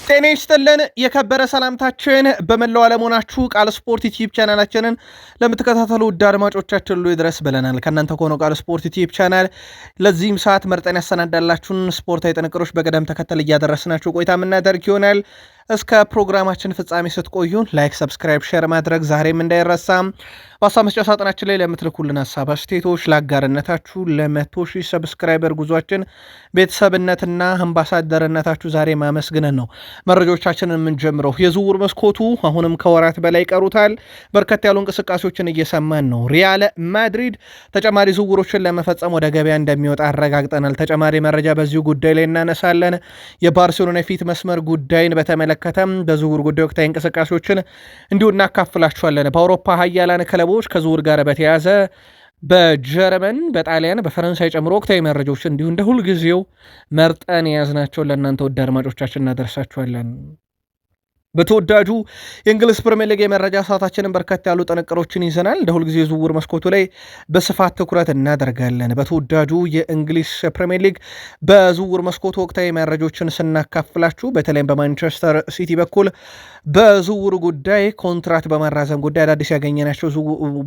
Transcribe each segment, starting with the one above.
ጤና ይስጥልን የከበረ ሰላምታችን በመላው ዓለም ሆናችሁ ቃል ስፖርት ዩቲዩብ ቻናላችንን ለምትከታተሉ ውድ አድማጮቻችን ሁሉ ይድረስ ብለናል። ከእናንተ ከሆነው ቃል ስፖርት ዩቲዩብ ቻናል ለዚህም ሰዓት መርጠን ያሰናዳላችሁን ስፖርታዊ ጥንቅሮች በቅደም ተከተል እያደረስናችሁ ቆይታ የምናደርግ ይሆናል። እስከ ፕሮግራማችን ፍጻሜ ስትቆዩን ላይክ፣ ሰብስክራይብ፣ ሼር ማድረግ ዛሬም እንዳይረሳም። በሀሳብ መስጫ ሳጥናችን ላይ ለምትልኩልን ሀሳብ አስተያየቶች ለአጋርነታችሁ ለ100,000 ሰብስክራይበር ጉዟችን ቤተሰብነትና አምባሳደርነታችሁ ዛሬ ማመስግነን ነው መረጃዎቻችንን የምንጀምረው። የዝውውር መስኮቱ አሁንም ከወራት በላይ ቀሩታል። በርከት ያሉ እንቅስቃሴዎችን እየሰማን ነው። ሪያል ማድሪድ ተጨማሪ ዝውውሮችን ለመፈጸም ወደ ገበያ እንደሚወጣ አረጋግጠናል። ተጨማሪ መረጃ በዚሁ ጉዳይ ላይ እናነሳለን። የባርሴሎና የፊት መስመር ጉዳይን በተመለከተም በዝውውር ጉዳይ ወቅታዊ እንቅስቃሴዎችን እንዲሁ እናካፍላችኋለን። በአውሮፓ ሀያላን ክለቦች ከዝውውር ጋር በተያያዘ በጀርመን፣ በጣሊያን፣ በፈረንሳይ ጨምሮ ወቅታዊ መረጃዎች እንዲሁ እንደ ሁልጊዜው መርጠን የያዝናቸውን ለእናንተ ውድ አድማጮቻችን እናደርሳችኋለን። በተወዳጁ የእንግሊዝ ፕሪሚየር ሊግ የመረጃ ሰዓታችንን በርከት ያሉ ጥንቅሮችን ይዘናል። እንደ ሁልጊዜ የዝውውር መስኮቱ ላይ በስፋት ትኩረት እናደርጋለን። በተወዳጁ የእንግሊዝ ፕሪሚየር ሊግ በዝውውር መስኮቱ ወቅታዊ መረጃዎችን ስናካፍላችሁ በተለይም በማንቸስተር ሲቲ በኩል በዝውውሩ ጉዳይ ኮንትራት በማራዘም ጉዳይ አዳዲስ ያገኘናቸው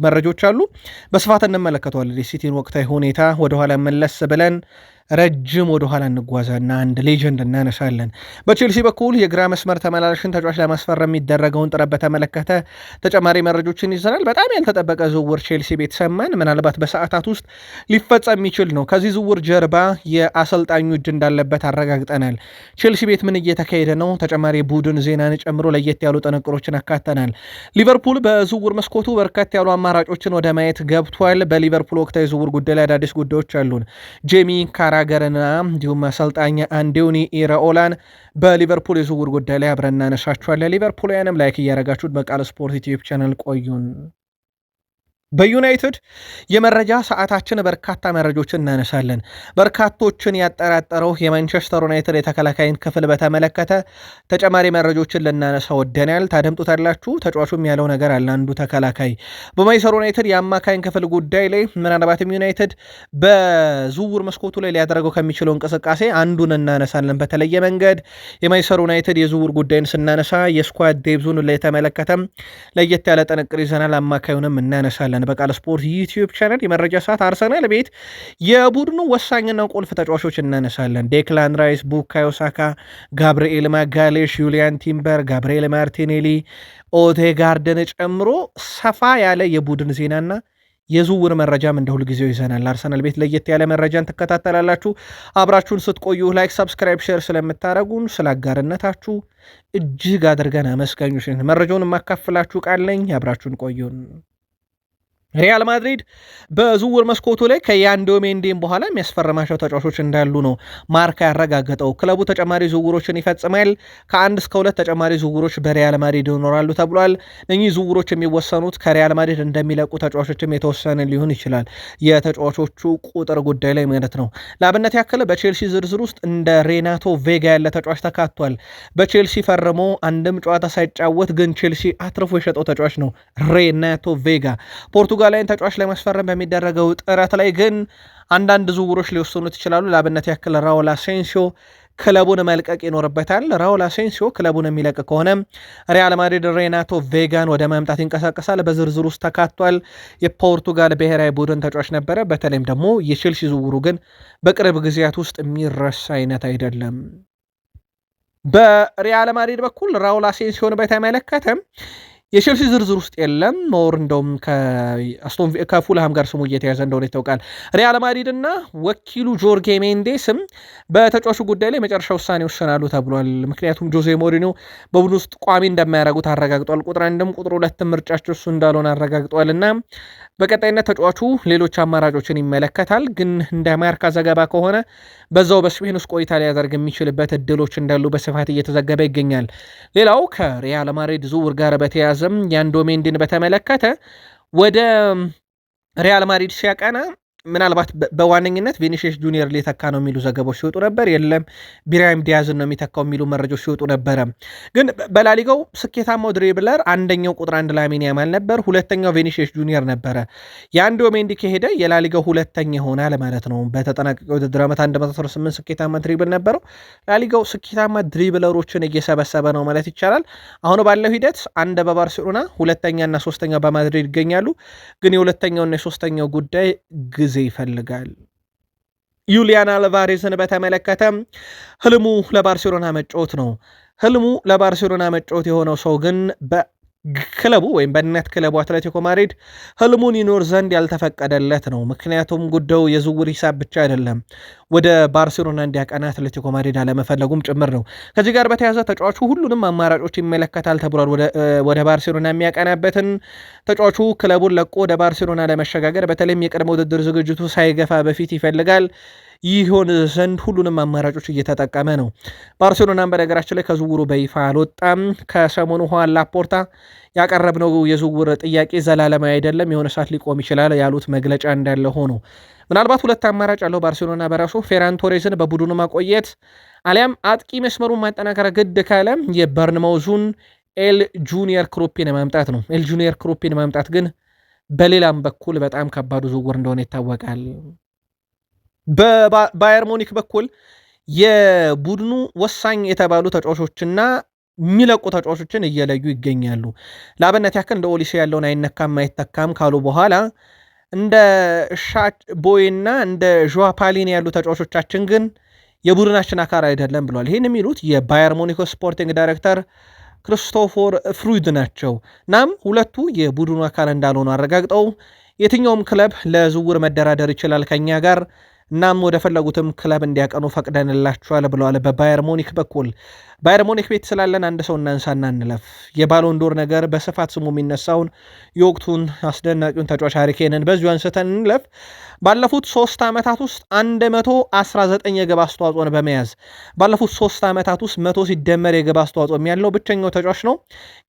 መረጃዎች አሉ። በስፋት እንመለከተዋለን። የሲቲን ወቅታዊ ሁኔታ ወደኋላ መለስ ብለን ረጅም ወደ ኋላ እንጓዛና አንድ ሌጀንድ እናነሳለን። በቼልሲ በኩል የግራ መስመር ተመላላሽን ተጫዋች ለማስፈረም የሚደረገውን ጥረት በተመለከተ ተጨማሪ መረጃዎችን ይዘናል። በጣም ያልተጠበቀ ዝውውር ቼልሲ ቤት ሰማን። ምናልባት በሰዓታት ውስጥ ሊፈጸም የሚችል ነው። ከዚህ ዝውውር ጀርባ የአሰልጣኙ እጅ እንዳለበት አረጋግጠናል። ቼልሲ ቤት ምን እየተካሄደ ነው? ተጨማሪ ቡድን ዜናን ጨምሮ ለየት ያሉ ጥንቅሮችን አካተናል። ሊቨርፑል በዝውውር መስኮቱ በርከት ያሉ አማራጮችን ወደ ማየት ገብቷል። በሊቨርፑል ወቅታዊ ዝውውር ጉዳይ ላይ አዳዲስ ጉዳዮች አሉን። ጄሚ ካራገርና እንዲሁም አሰልጣኝ አንዶኒ ኢራኦላን በሊቨርፑል የዝውውር ጉዳይ ላይ አብረን እናነሳችኋለን። ሊቨርፑልያንም ላይክ እያረጋችሁት በቃል ስፖርት ዩቲዩብ ቻናል ቆዩን። በዩናይትድ የመረጃ ሰዓታችን በርካታ መረጃዎችን እናነሳለን። በርካቶችን ያጠራጠረው የማንቸስተር ዩናይትድ የተከላካይን ክፍል በተመለከተ ተጨማሪ መረጃዎችን ልናነሳ ወደናል። ታደምጡታላችሁ። ተጫዋቹም ያለው ነገር አለ። አንዱ ተከላካይ በማንቸስተር ዩናይትድ የአማካይን ክፍል ጉዳይ ላይ ምናልባትም ዩናይትድ በዝውውር መስኮቱ ላይ ሊያደርገው ከሚችለው እንቅስቃሴ አንዱን እናነሳለን። በተለየ መንገድ የማንቸስተር ዩናይትድ የዝውውር ጉዳይን ስናነሳ የስኳድ ዴብዙን ላይ የተመለከተም ለየት ያለ ጥንቅር ይዘናል። አማካዩንም እናነሳለን። በቃል ስፖርት ዩቲዩብ ቻናል የመረጃ ሰዓት አርሰናል ቤት የቡድኑ ወሳኝና ቁልፍ ተጫዋቾች እናነሳለን። ዴክላን ራይስ፣ ቡካዮ ሳካ፣ ጋብርኤል ማጋሌሽ፣ ዩሊያን ቲምበር፣ ጋብርኤል ማርቲኔሊ፣ ኦዴጋርድን ጨምሮ ሰፋ ያለ የቡድን ዜናና የዝውውር መረጃም እንደ ሁልጊዜው ይዘናል። አርሰናል ቤት ለየት ያለ መረጃን ትከታተላላችሁ። አብራችሁን ስትቆዩ ላይክ፣ ሰብስክራይብ፣ ሼር ስለምታደረጉን ስላጋርነታችሁ እጅግ አድርገን አመስጋኞች ነን። መረጃውን የማካፍላችሁ ቃል ነኝ። አብራችሁን ቆዩን። ሪያል ማድሪድ በዝውውር መስኮቱ ላይ ከያንዶ ሜንዴም በኋላ የሚያስፈርማቸው ተጫዋቾች እንዳሉ ነው ማርካ ያረጋገጠው። ክለቡ ተጨማሪ ዝውውሮችን ይፈጽማል። ከ1 እስከ 2 ተጨማሪ ዝውውሮች በሪያል ማድሪድ ይኖራሉ ተብሏል። እኚህ ዝውውሮች የሚወሰኑት ከሪያል ማድሪድ እንደሚለቁ ተጫዋቾችም የተወሰነ ሊሆን ይችላል። የተጫዋቾቹ ቁጥር ጉዳይ ላይ ማለት ነው። ለአብነት ያክል በቼልሲ ዝርዝር ውስጥ እንደ ሬናቶ ቬጋ ያለ ተጫዋች ተካቷል። በቼልሲ ፈርሞ አንድም ጨዋታ ሳይጫወት ግን ቼልሲ አትርፎ የሸጠው ተጫዋች ነው ሬናቶ ቬጋ። ፖርቱጋላዊን ተጫዋች ለማስፈረም በሚደረገው ጥረት ላይ ግን አንዳንድ ዝውውሮች ሊወሰኑት ይችላሉ። ለአብነት ያክል ራውል አሴንሲዮ ክለቡን መልቀቅ ይኖርበታል። ራውል አሴንሲዮ ክለቡን የሚለቅ ከሆነ ሪያል ማድሪድ ሬናቶ ቬጋን ወደ ማምጣት ይንቀሳቀሳል። በዝርዝር ውስጥ ተካቷል። የፖርቱጋል ብሔራዊ ቡድን ተጫዋች ነበረ። በተለይም ደግሞ የቼልሲ ዝውውሩ ግን በቅርብ ጊዜያት ውስጥ የሚረሳ አይነት አይደለም። በሪያል ማድሪድ በኩል ራውል አሴንሲዮን በተመለከተ የቼልሲ ዝርዝር ውስጥ የለም። ሞር እንደውም ከፉልሃም ጋር ስሙ እየተያዘ እንደሆነ ይታወቃል። ሪያል ማድሪድ እና ወኪሉ ጆርጌ ሜንዴስም በተጫዋቹ ጉዳይ ላይ መጨረሻ ውሳኔ ወሰናሉ ተብሏል። ምክንያቱም ጆዜ ሞሪኒዮ በቡድን ውስጥ ቋሚ እንደማያደርጉት አረጋግጧል። ቁጥር 1 ቁጥር 2 ምርጫቸው እሱ እንዳልሆነ አረጋግጧል እና በቀጣይነት ተጫዋቹ ሌሎች አማራጮችን ይመለከታል። ግን እንደ ማርካ ዘገባ ከሆነ በዛው በስፔን ውስጥ ቆይታ ሊያደርግ የሚችልበት እድሎች እንዳሉ በስፋት እየተዘገበ ይገኛል። ሌላው ከሪያል ማድሪድ ዝውውር ጋር በተያዘ ያንዶ ሜንዲን በተመለከተ ወደ ሪያል ማድሪድ ሲያቀና ምናልባት በዋነኝነት ቪኒሲየስ ጁኒየር ሊተካ ነው የሚሉ ዘገቦች ሲወጡ ነበር። የለም ብራሂም ዲያዝን ነው የሚተካው የሚሉ መረጃዎች ሲወጡ ነበረ። ግን በላሊጋው ስኬታማው ድሪብለር አንደኛው ቁጥር 1 ላሚን ያማል ነበር፣ ሁለተኛው ቪኒሲየስ ጁኒየር ነበረ። የአንድ ሜንዲ ከሄደ የላሊጋው ሁለተኛ ይሆናል ማለት ነው። በተጠናቀቀው ውድድር ዓመት 118 ስኬታማ ድሪብል ነበረው። ላሊጋው ስኬታማ ድሪብለሮችን እየሰበሰበ ነው ማለት ይቻላል። አሁን ባለው ሂደት አንድ በባርሴሎና ሁለተኛና ሶስተኛ በማድሪድ ይገኛሉ። ግን የሁለተኛውና የሶስተኛው ጉዳይ ጊዜ ይፈልጋል። ዩሊያን አልቫሬዝን በተመለከተ ህልሙ ለባርሴሎና መጫወት ነው። ህልሙ ለባርሴሎና መጫወት የሆነው ሰው ግን በክለቡ ወይም በእናት ክለቡ አትሌቲኮ ማድሪድ ህልሙን ይኖር ዘንድ ያልተፈቀደለት ነው። ምክንያቱም ጉዳዩ የዝውውር ሂሳብ ብቻ አይደለም፣ ወደ ባርሴሎና እንዲያቀና አትሌቲኮ ማድሪድ አለመፈለጉም ጭምር ነው። ከዚህ ጋር በተያያዘ ተጫዋቹ ሁሉንም አማራጮች ይመለከታል ተብሏል። ወደ ባርሴሎና የሚያቀናበትን ተጫዋቹ ክለቡን ለቆ ወደ ባርሴሎና ለመሸጋገር በተለይም የቅድመ ውድድር ዝግጅቱ ሳይገፋ በፊት ይፈልጋል። ይሆን ዘንድ ሁሉንም አማራጮች እየተጠቀመ ነው። ባርሴሎናን በነገራችን ላይ ከዝውውሩ በይፋ አልወጣም። ከሰሞኑ ሁዋን ላፖርታ ያቀረብነው የዝውውር ጥያቄ ዘላለማዊ አይደለም፣ የሆነ ሰዓት ሊቆም ይችላል ያሉት መግለጫ እንዳለ ሆኖ ምናልባት ሁለት አማራጭ ያለው ባርሴሎና በራሱ ፌራን ቶሬስን በቡድኑ ማቆየት አሊያም አጥቂ መስመሩን ማጠናከር ግድ ካለ የበርንማውዙን ኤል ጁኒየር ክሩፒን ማምጣት ነው። ኤል ጁኒየር ክሩፒን ማምጣት ግን በሌላም በኩል በጣም ከባዱ ዝውውር እንደሆነ ይታወቃል። በባየር ሙኒክ በኩል የቡድኑ ወሳኝ የተባሉ ተጫዋቾችና የሚለቁ ተጫዋቾችን እየለዩ ይገኛሉ። ለአብነት ያክል እንደ ኦሊሴ ያለውን አይነካም አይተካም ካሉ በኋላ እንደ ሻት ቦይና እንደ ዦዋ ፓሊኒ ያሉ ተጫዋቾቻችን ግን የቡድናችን አካል አይደለም ብሏል። ይህን የሚሉት የባየር ሙኒክ ስፖርቲንግ ዳይሬክተር ክሪስቶፈር ፍሩይድ ናቸው። ናም ሁለቱ የቡድኑ አካል እንዳልሆኑ አረጋግጠው የትኛውም ክለብ ለዝውውር መደራደር ይችላል ከኛ ጋር፣ እናም ወደ ፈለጉትም ክለብ እንዲያቀኑ ፈቅደንላቸዋል ብለዋል። በባየር ሙኒክ በኩል ባየር ሙኒክ ቤት ስላለን አንድ ሰው እናንሳና እንለፍ። የባሎንዶር ነገር በስፋት ስሙ የሚነሳውን የወቅቱን አስደናቂውን ተጫዋች ሃሪ ኬንን በዚሁ አንስተን እንለፍ። ባለፉት 3 ዓመታት ውስጥ 119 የግብ አስተዋጽኦን በመያዝ ባለፉት 3 ዓመታት ውስጥ 100 ሲደመር የግብ አስተዋጽኦ ያለው ብቸኛው ተጫዋች ነው።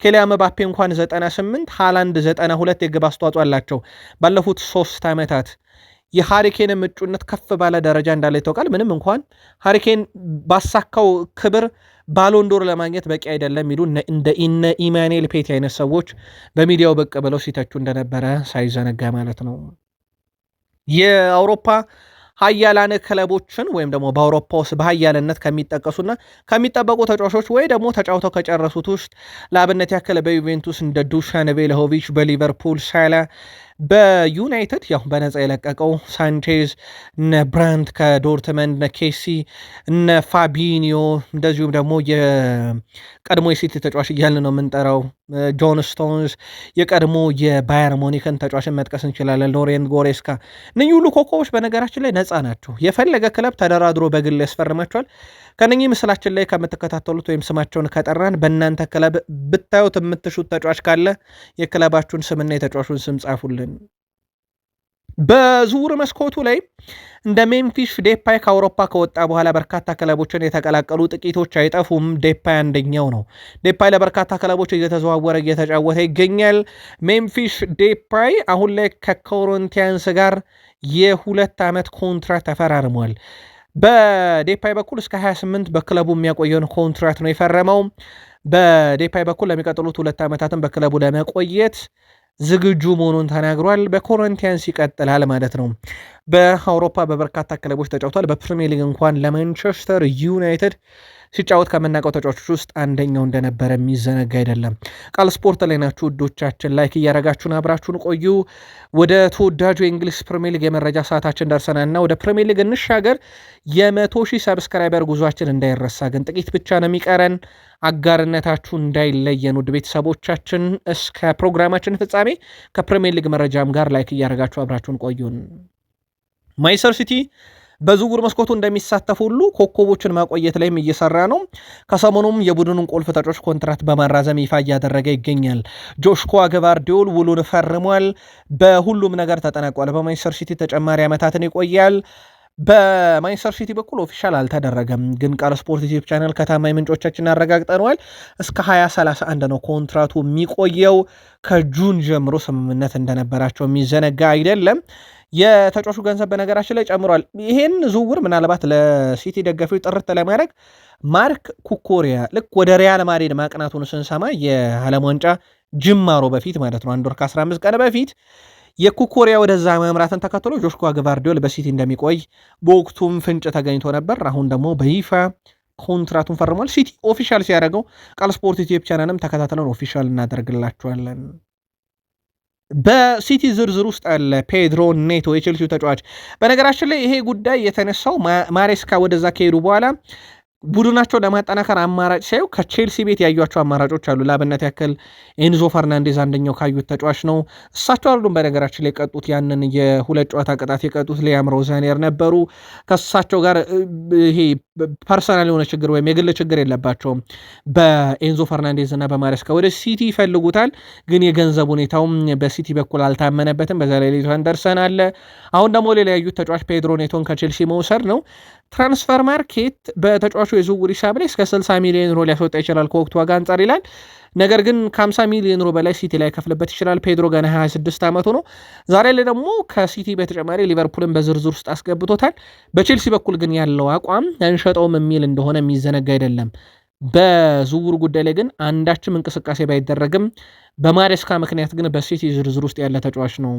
ኬሊያን ምባፔ እንኳን 98፣ ሃላንድ 92 የግብ አስተዋጽኦ አላቸው ባለፉት 3 ዓመታት። የሃሪኬን ምጩነት ከፍ ባለ ደረጃ እንዳለ ይታወቃል። ምንም እንኳን ሃሪኬን ባሳካው ክብር ባሎንዶር ለማግኘት በቂ አይደለም የሚሉ እንደ ኢማኑኤል ፔቲ አይነት ሰዎች በሚዲያው ብቅ ብለው ሲተቹ እንደነበረ ሳይዘነጋ ማለት ነው። የአውሮፓ ሀያላን ክለቦችን ወይም ደግሞ በአውሮፓ ውስጥ በሀያልነት ከሚጠቀሱና ከሚጠበቁ ተጫዋቾች ወይ ደግሞ ተጫውተው ከጨረሱት ውስጥ ለአብነት ያክል በዩቬንቱስ እንደ ዱሻን ቬልሆቪች፣ በሊቨርፑል ሳላ፣ በዩናይትድ ያው በነፃ የለቀቀው ሳንቼዝ፣ እነ ብራንት ከዶርትመንድ፣ እነ ኬሲ፣ እነ ፋቢኒዮ እንደዚሁም ደግሞ የቀድሞ የሲቲ ተጫዋች እያልን ነው የምንጠራው ጆን ስቶንስ፣ የቀድሞ የባየር ሙኒክን ተጫዋችን መጥቀስ እንችላለን፣ ሎሬን ጎሬስካ። እነኚህ ሁሉ ኮከቦች በነገራችን ላይ ነፃ ናቸው። የፈለገ ክለብ ተደራድሮ በግል ያስፈርማቸዋል። ከነኚህ ምስላችን ላይ ከምትከታተሉት ወይም ስማቸውን ከጠራን በእናንተ ክለብ ብታዩት የምትሹት ተጫዋች ካለ የክለባችሁን ስምና የተጫዋቹን ስም ጻፉልን። በዝውውር መስኮቱ ላይ እንደ ሜምፊስ ዴፓይ ከአውሮፓ ከወጣ በኋላ በርካታ ክለቦችን የተቀላቀሉ ጥቂቶች አይጠፉም። ዴፓይ አንደኛው ነው። ዴፓይ ለበርካታ ክለቦች እየተዘዋወረ እየተጫወተ ይገኛል። ሜምፊስ ዴፓይ አሁን ላይ ከኮሪንቲያንስ ጋር የ2 ዓመት ኮንትራት ተፈራርሟል። በዴፓይ በኩል እስከ 28 በክለቡ የሚያቆየውን ኮንትራት ነው የፈረመው። በዴፓይ በኩል ለሚቀጥሉት 2 ዓመታትን በክለቡ ለመቆየት ዝግጁ መሆኑን ተናግሯል። በኮሪንቲያንስ ይቀጥላል ማለት ነው። በአውሮፓ በበርካታ ክለቦች ተጫውቷል። በፕሪሚየር ሊግ እንኳን ለማንቸስተር ዩናይትድ ሲጫወት ከምናውቀው ተጫዋቾች ውስጥ አንደኛው እንደነበረ የሚዘነጋ አይደለም። ቃል ስፖርት ላይ ናችሁ ውዶቻችን፣ ላይክ እያረጋችሁን አብራችሁን ቆዩ። ወደ ተወዳጁ የእንግሊዝ ፕሪሚየር ሊግ የመረጃ ሰዓታችን ደርሰናልና ወደ ፕሪሚየር ሊግ እንሻገር። የ100,000 ሰብስክራይበር ጉዟችን እንዳይረሳ ግን ጥቂት ብቻ ነው የሚቀረን። አጋርነታችሁ እንዳይለየን ውድ ቤተሰቦቻችን፣ እስከ ፕሮግራማችን ፍጻሜ ከፕሪሚየር ሊግ መረጃም ጋር ላይክ እያረጋችሁ አብራችሁን ቆዩን። ማንቸስተር ሲቲ በዝውውር መስኮቱ እንደሚሳተፉ ሁሉ ኮከቦችን ማቆየት ላይም እየሰራ ነው። ከሰሞኑም የቡድኑን ቁልፍ ተጫዋች ኮንትራት በማራዘም ይፋ እያደረገ ይገኛል። ጆሽኮ ግቫርዲዮል ውሉን ፈርሟል። በሁሉም ነገር ተጠናቋል። በማንቸስተር ሲቲ ተጨማሪ ዓመታትን ይቆያል። በማንቸስተር ሲቲ በኩል ኦፊሻል አልተደረገም፣ ግን ቃል ስፖርት ዩቲዩብ ቻናል ከታማኝ ምንጮቻችን አረጋግጠነዋል። እስከ 2031 ነው ኮንትራቱ የሚቆየው። ከጁን ጀምሮ ስምምነት እንደነበራቸው የሚዘነጋ አይደለም። የተጫዋቹ ገንዘብ በነገራችን ላይ ጨምሯል። ይሄን ዝውውር ምናልባት ለሲቲ ደጋፊዎች ጥርት ለማድረግ ማርክ ኩኮሪያ ልክ ወደ ሪያል ማድሪድ ማቅናቱን ስንሰማ የዓለም ዋንጫ ጅማሮ በፊት ማለት ነው 1 ወር ከ15 ቀን በፊት የኩኮሪያ ወደዛ መምራትን ተከትሎ ጆሽኳ ግቫርዲዮል በሲቲ እንደሚቆይ በወቅቱም ፍንጭ ተገኝቶ ነበር። አሁን ደግሞ በይፋ ኮንትራቱን ፈርሟል። ሲቲ ኦፊሻል ሲያደርገው ቃል ስፖርት ዩቲዩብ ቻናልም ተከታተለን ኦፊሻል እናደርግላቸዋለን። በሲቲ ዝርዝር ውስጥ አለ ፔድሮ ኔቶ የቼልሲው ተጫዋች። በነገራችን ላይ ይሄ ጉዳይ የተነሳው ማሬስካ ወደዛ ከሄዱ በኋላ ቡድናቸው ለማጠናከር አማራጭ ሳይው ከቼልሲ ቤት ያዩቸው አማራጮች አሉ። ለአብነት ያክል ኤንዞ ፈርናንዴዝ አንደኛው ካዩት ተጫዋች ነው። እሳቸው አይደሉም በነገራችን ላይ የቀጡት ያንን የሁለት ጨዋታ ቅጣት የቀጡት ሊያም ሮዛኔር ነበሩ። ከእሳቸው ጋር ይሄ ፐርሰናል የሆነ ችግር ወይም የግል ችግር የለባቸውም። በኤንዞ ፈርናንዴዝ እና በማሬስካ ወደ ሲቲ ይፈልጉታል፣ ግን የገንዘብ ሁኔታውም በሲቲ በኩል አልታመነበትም። በዛ ላይ ሌቶ አንደርሰን አለ። አሁን ደግሞ ሌላ ያዩት ተጫዋች ፔድሮ ኔቶን ከቼልሲ መውሰድ ነው። ትራንስፈር ማርኬት በተጫዋቹ የዝውውር ሂሳብ ላይ እስከ 60 ሚሊዮን ዩሮ ሊያስወጣ ይችላል ከወቅቱ ዋጋ አንጻር ይላል። ነገር ግን ከ50 ሚሊዮን ዩሮ በላይ ሲቲ ላይ ከፍልበት ይችላል። ፔድሮ ገና 26 ዓመቱ ነው። ዛሬ ላይ ደግሞ ከሲቲ በተጨማሪ ሊቨርፑልን በዝርዝር ውስጥ አስገብቶታል። በቼልሲ በኩል ግን ያለው አቋም አንሸጠውም የሚል እንደሆነ የሚዘነጋ አይደለም። በዝውውሩ ጉዳይ ላይ ግን አንዳችም እንቅስቃሴ ባይደረግም በማሬስካ ምክንያት ግን በሲቲ ዝርዝር ውስጥ ያለ ተጫዋች ነው።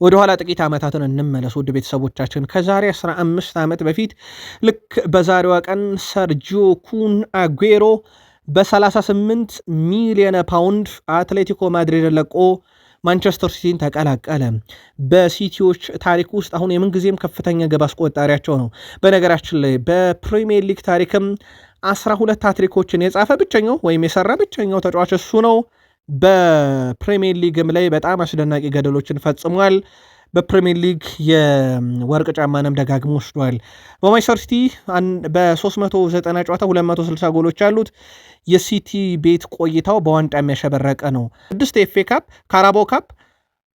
ወደኋላ ጥቂት ዓመታትን እንመለስ ውድ ቤተሰቦቻችን። ከዛሬ 15 ዓመት በፊት ልክ በዛሬዋ ቀን ሰርጂዮ ኩን አጉዌሮ በ38 ሚሊዮን ፓውንድ አትሌቲኮ ማድሪድ ለቆ ማንቸስተር ሲቲን ተቀላቀለ። በሲቲዎች ታሪክ ውስጥ አሁን የምንጊዜም ከፍተኛ ግብ አስቆጣሪያቸው ነው። በነገራችን ላይ በፕሪሚየር ሊግ ታሪክም 12 ሃትሪኮችን የጻፈ ብቸኛው ወይም የሰራ ብቸኛው ተጫዋች እሱ ነው። በፕሪሚየር ሊግም ላይ በጣም አስደናቂ ገደሎችን ፈጽሟል። በፕሪሚየር ሊግ የወርቅ ጫማንም ደጋግሞ ወስዷል። በማንቸስተር ሲቲ በ390 ጨዋታ 260 ጎሎች አሉት። የሲቲ ቤት ቆይታው በዋንጫ የሚያሸበረቀ ነው። 6 ኤፍኤ ካፕ፣ ካራቦ ካፕ፣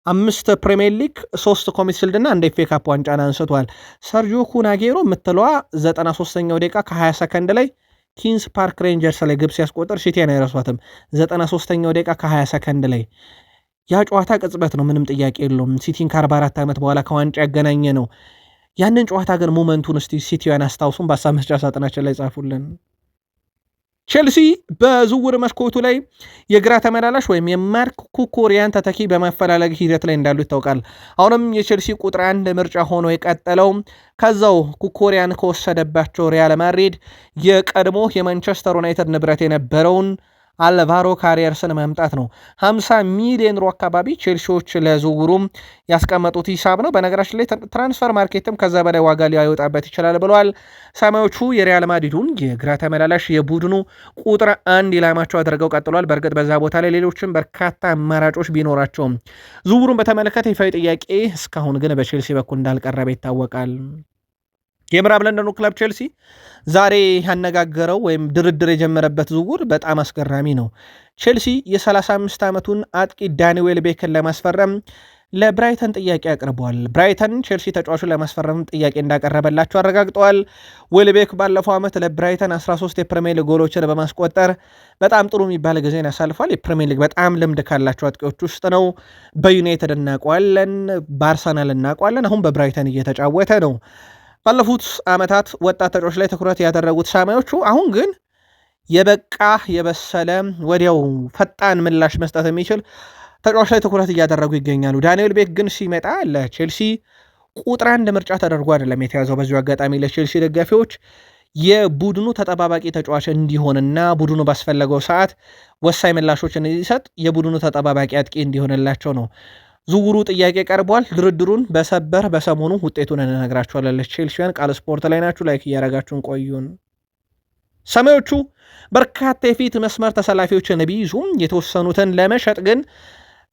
5 ፕሪሚየር ሊግ፣ 3 ኮሚቴ ሺልድ እና 1 ኤፍኤ ካፕ ዋንጫን አንስቷል። ሰርጂዮ ኩን አጉዌሮ የምትለዋ 93ኛው ደቂቃ ከ20 ሰከንድ ላይ ኪንስ ፓርክ ሬንጀርስ ላይ ግብ ሲያስቆጥር ሲቲያን አይረሷትም። 93ኛው ደቂቃ ከ20 ሰከንድ ላይ ያ ጨዋታ ቅጽበት ነው፣ ምንም ጥያቄ የለውም። ሲቲን ከ44 ዓመት በኋላ ከዋንጫ ያገናኘ ነው። ያንን ጨዋታ ግን ሞመንቱን እስቲ ሲቲያን አስታውሱን በሀሳብ መስጫ ሳጥናችን ላይ ጻፉልን። ቼልሲ በዝውውር መስኮቱ ላይ የግራ ተመላላሽ ወይም የማርክ ኩኮሪያን ተተኪ በማፈላለግ ሂደት ላይ እንዳሉ ይታወቃል። አሁንም የቼልሲ ቁጥር 1 ምርጫ ሆኖ የቀጠለው ከዛው ኩኮሪያን ከወሰደባቸው ሪያል ማድሪድ የቀድሞ የማንቸስተር ዩናይትድ ንብረት የነበረውን አልቫሮ ካሪየርስን ማምጣት ነው። 50 ሚሊዮን ዩሮ አካባቢ ቼልሲዎች ለዝውውሩም ያስቀመጡት ሂሳብ ነው። በነገራችን ላይ ትራንስፈር ማርኬትም ከዛ በላይ ዋጋ ሊያወጣበት ይችላል ብለዋል። ሰማዮቹ የሪያል ማድሪዱን የግራ ተመላላሽ የቡድኑ ቁጥር 1 ኢላማቸው አድርገው ቀጥሏል። በእርግጥ በዛ ቦታ ላይ ሌሎችም በርካታ አማራጮች ቢኖራቸውም ዝውውሩን በተመለከተ ይፋዊ ጥያቄ እስካሁን ግን በቼልሲ በኩል እንዳልቀረበ ይታወቃል። የምዕራብ ለንደኑ ክለብ ቼልሲ ዛሬ ያነጋገረው ወይም ድርድር የጀመረበት ዝውውር በጣም አስገራሚ ነው። ቼልሲ የ35 ዓመቱን አጥቂ ዳኒ ዌልቤክን ለማስፈረም ለብራይተን ጥያቄ አቅርበዋል። ብራይተን ቼልሲ ተጫዋቹን ለማስፈረም ጥያቄ እንዳቀረበላቸው አረጋግጠዋል። ዌልቤክ ባለፈው ዓመት ለብራይተን 13 የፕሪሚየር ሊግ ጎሎችን በማስቆጠር በጣም ጥሩ የሚባል ጊዜን ያሳልፏል። የፕሪሚየር ሊግ በጣም ልምድ ካላቸው አጥቂዎች ውስጥ ነው። በዩናይትድ እናውቀዋለን፣ በአርሰናል እናውቀዋለን። አሁን በብራይተን እየተጫወተ ነው። ባለፉት ዓመታት ወጣት ተጫዋቾች ላይ ትኩረት ያደረጉት ሰማዮቹ አሁን ግን የበቃ የበሰለ ወዲያው ፈጣን ምላሽ መስጠት የሚችል ተጫዋች ላይ ትኩረት እያደረጉ ይገኛሉ። ዳንኤል ቤክ ግን ሲመጣ ለቼልሲ ቁጥር 1 ምርጫ ተደርጎ አይደለም የተያዘው። በዚሁ አጋጣሚ ለቼልሲ ደጋፊዎች የቡድኑ ተጠባባቂ ተጫዋች እንዲሆንና ቡድኑ ባስፈለገው ሰዓት ወሳኝ ምላሾችን እንዲሰጥ የቡድኑ ተጠባባቂ አጥቂ እንዲሆንላቸው ነው ዝውውሩ ጥያቄ ቀርቧል። ድርድሩን በሰሞኑ ውጤቱን እንነግራችኋለን። ቼልሲያን ቃል ስፖርት ላይ ናችሁ፣ ላይክ እያረጋችሁን ቆዩን። ሰማዮቹ በርካታ የፊት መስመር ተሰላፊዎችን ቢይዙም የተወሰኑትን ለመሸጥ ግን